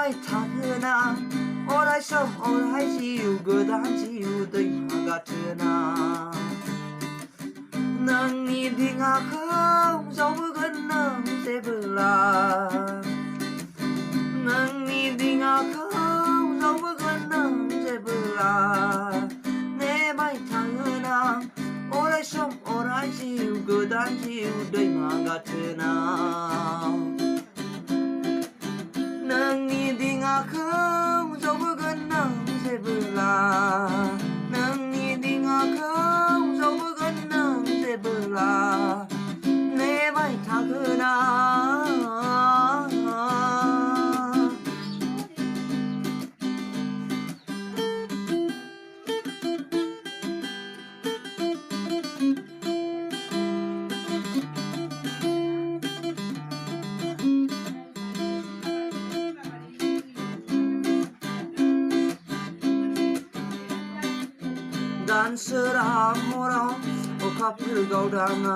내바이 타그나 어라이 섬 어라이 지우 그단 지우 दैमा 같으나 नोंनि दिङाखौ जावबोगोन नों जेबोला नोंनि दिङाखौ जावबोगोन नों जेबोला नेबाय थागोन आं अराय सम अराय जिउ गोदान जिउ दैमा गाथोना नोंनि दिङाखौ जावबोगोन नों जेबोला नोंनि दिङाखौ जावबोगोन नों जेबोला नेबाय थागोन आं 단스랑 호랑 어카풀 가오다가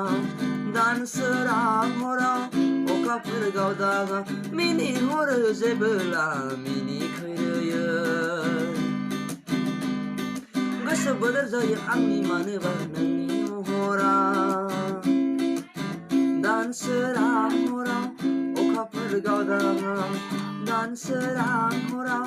단스랑 호랑 어카풀 가오다가 미니 호르 제블라 미니 크르여 गोसोबोर जायो आंनि मानोबा नोंनि महरा दानसोरां हराव अखाफोर गावदाङा दानसोरां हराव